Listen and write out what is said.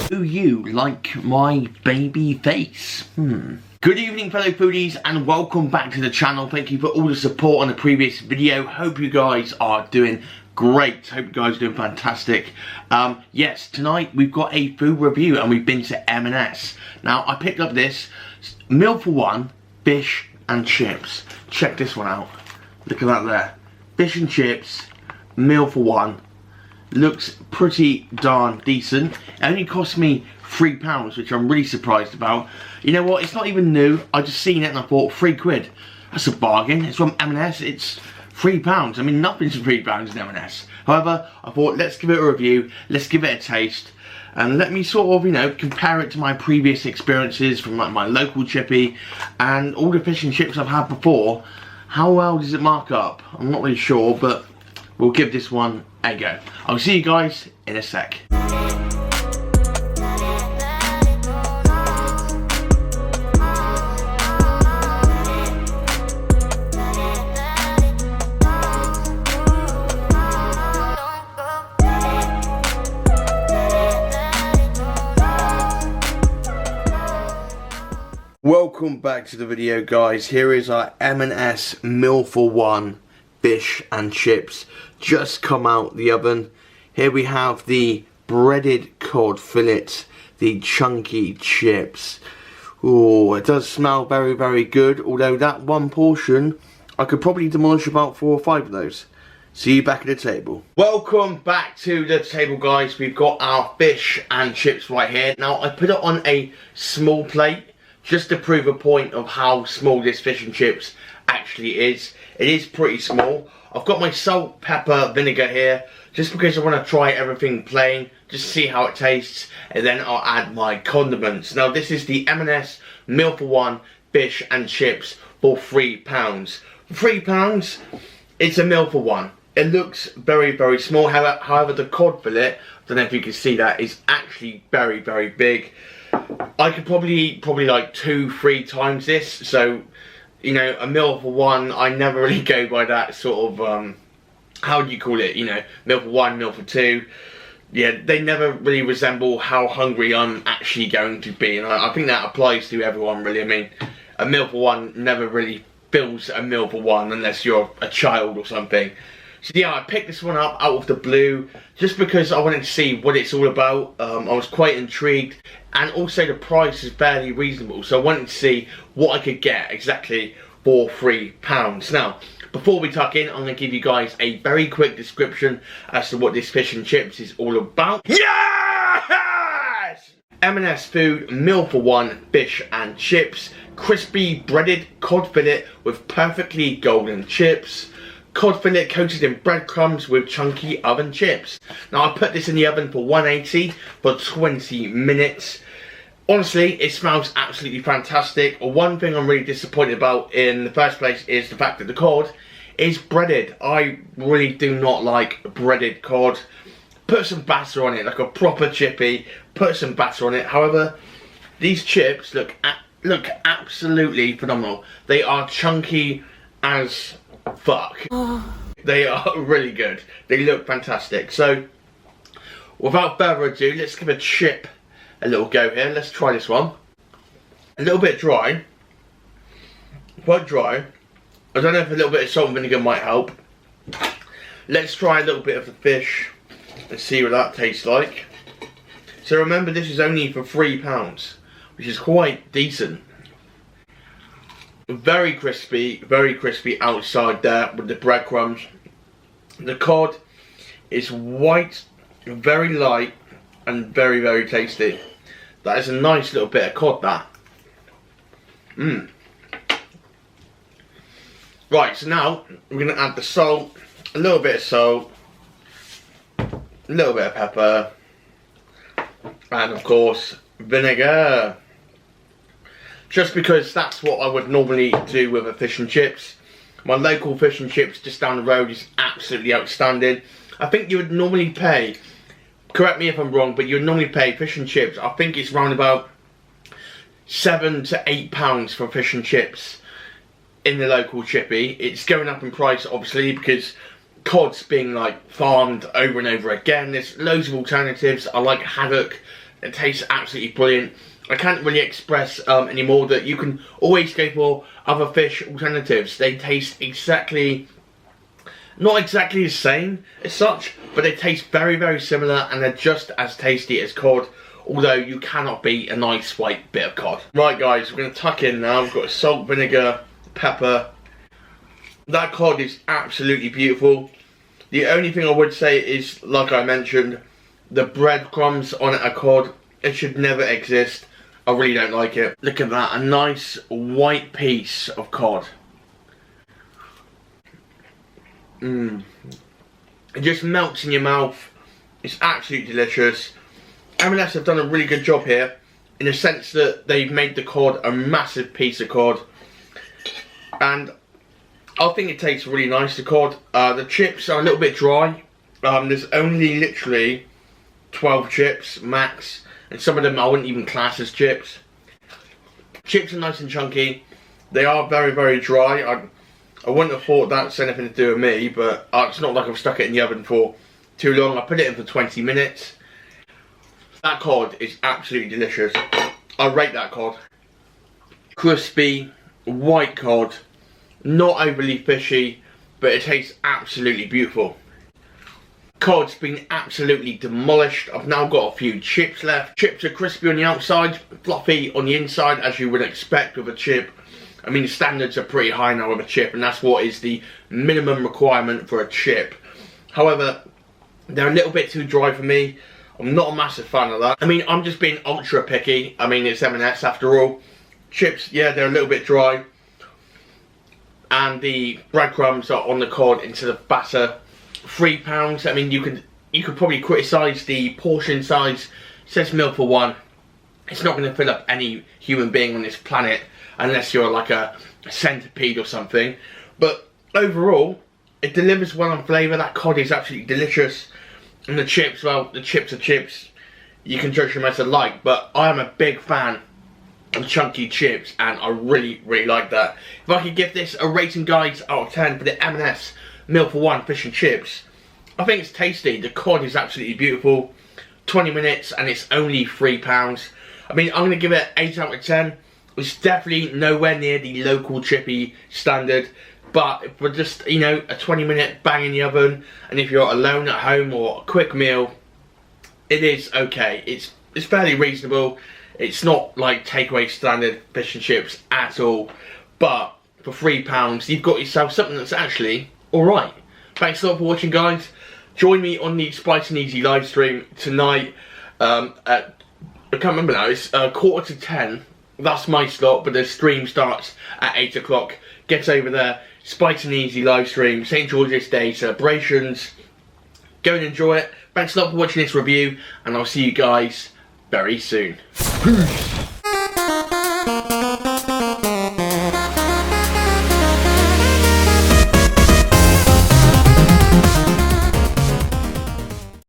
Do you like my baby face? Good evening, fellow foodies, and welcome back to the channel. Thank you for all the support on the previous video. Hope you guys are doing great. Hope you guys are doing fantastic. Yes, tonight we've got a food review and we've been to M&S. Now, I picked up this meal for one, fish and chips. Check this one out. Look at that there. Fish and chips, meal for one. Looks pretty darn decent. It only cost me £3, which I'm really surprised about. You know what, it's not even new. I just seen it and I thought, £3. That's a bargain. It's from M&S, it's £3. I mean, nothing's £3 in M&S. However, I thought, let's give it a review, let's give it a taste, and let me sort of, you know, compare it to my previous experiences from like my local chippy and all the fish and chips I've had before. How well does it mark up? I'm not really sure, but we'll give this one a go. I'll see you guys in a sec. Welcome back to the video, guys. Here is our M&S meal for one fish and chips, just come out the oven. Here we have the breaded cod fillet, the chunky chips. Oh, it does smell very, very good, although that one portion I could probably demolish about 4 or 5 of those. See you back at the table. Welcome back to the table, guys. We've got our fish and chips right here. Now, I put it on a small plate just to prove a point of how small this fish and chips actually is. It is pretty small. I've got my salt, pepper, vinegar here, just because I want to try everything plain, just see how it tastes, and then I'll add my condiments. Now, this is the M&S meal for one fish and chips for £3. For £3, it's a meal for one. It looks very, very small. However, the cod fillet, I don't know if you can see that, is actually very, very big. I could probably eat like 2-3 times this, so you know, a meal for one, I never really go by that sort of, how do you call it, you know, meal for one, meal for two. Yeah, they never really resemble how hungry I'm actually going to be, and I think that applies to everyone really. I mean, a meal for one never really fills a meal for one unless you're a child or something. So yeah, I picked this one up out of the blue just because I wanted to see what it's all about. I was quite intrigued, and also the price is fairly reasonable, so I wanted to see what I could get exactly for £3. Now, before we tuck in, I'm going to give you guys a very quick description as to what this fish and chips is all about. Yes! M&S Food meal for one fish and chips. Crispy breaded cod fillet with perfectly golden chips. Cod fillet coated in breadcrumbs with chunky oven chips. Now, I put this in the oven for 180 for 20 minutes. Honestly, it smells absolutely fantastic. One thing I'm really disappointed about in the first place is the fact that the cod is breaded. I really do not like breaded cod. Put some batter on it, like a proper chippy. Put some batter on it. However, these chips look absolutely phenomenal. They are chunky as fuck. They are really good. They look fantastic. So, without further ado, let's give a chip a little go here. Let's try this one. A little bit dry. Quite dry. I don't know if a little bit of salt and vinegar might help. Let's try a little bit of the fish and see what that tastes like. So remember, this is only for £3, which is quite decent. Very crispy outside there with the breadcrumbs. The cod is white, very light, and very, very tasty. That is a nice little bit of cod, that. Right, so now we're going to add the salt, a little bit of salt, a little bit of pepper, and of course, vinegar. Just because that's what I would normally do with a fish and chips. My local fish and chips just down the road is absolutely outstanding. I think you would normally pay, correct me if I'm wrong, but you would normally pay fish and chips, I think it's around about £7 to £8 for fish and chips in the local chippy. It's going up in price obviously because cod's being like farmed over and over again. There's loads of alternatives. I like haddock It tastes absolutely brilliant. I can't really express anymore that you can always go for other fish alternatives. They taste exactly, not exactly the same as such, but they taste very, very similar, and they're just as tasty as cod, although you cannot beat a nice white bit of cod. Right guys, we're going to tuck in now. We've got salt, vinegar, pepper. That cod is absolutely beautiful. The only thing I would say is, like I mentioned, the breadcrumbs on a cod, it should never exist. I really don't like it. Look at that, a nice white piece of cod. It just melts in your mouth. It's absolutely delicious. M&S have done a really good job here, in the sense that they've made the cod a massive piece of cod. And I think it tastes really nice, the cod. The chips are a little bit dry. There's only literally 12 chips max, and some of them I wouldn't even class as chips. Chips are nice and chunky. They are very, very dry. I wouldn't have thought that's anything to do with me, but it's not like I've stuck it in the oven for too long. I put it in for 20 minutes. That cod is absolutely delicious. I rate that cod. Crispy, white cod, not overly fishy, but it tastes absolutely beautiful. Cod's been absolutely demolished. I've now got a few chips left. Chips are crispy on the outside, fluffy on the inside, as you would expect with a chip. I mean, the standards are pretty high now with a chip, and that's what is the minimum requirement for a chip. However, they're a little bit too dry for me. I'm not a massive fan of that. I mean, I'm just being ultra picky. I mean, it's M&S after all. Chips, yeah, they're a little bit dry. And the breadcrumbs are on the cod instead of batter. £3. I mean, you could probably criticise the portion size. It says meal for one. It's not going to fill up any human being on this planet unless you're like a centipede or something. But overall, it delivers well on flavour. That cod is absolutely delicious. And the chips, well, the chips are chips. You can judge them as you like, but I am a big fan of chunky chips, and I really, really like that. If I could give this a rating, guys, out of 10 for the M&S meal for one fish and chips, I think it's tasty. The cod is absolutely beautiful. 20 minutes and it's only £3. I mean, I'm going to give it 8 out of 10. It's definitely nowhere near the local chippy standard, but for just, you know, a 20-minute bang in the oven, and if you're alone at home or a quick meal, it is okay. It's fairly reasonable. It's not like takeaway standard fish and chips at all, but for £3 you've got yourself something that's actually alright. Thanks a lot for watching, guys. Join me on the Spice and Easy live stream tonight at, I can't remember now, it's 9:45. That's my slot, but the stream starts at 8 o'clock. Get over there, Spice and Easy live stream, St. George's Day celebrations. Go and enjoy it. Thanks a lot for watching this review, and I'll see you guys very soon. Peace.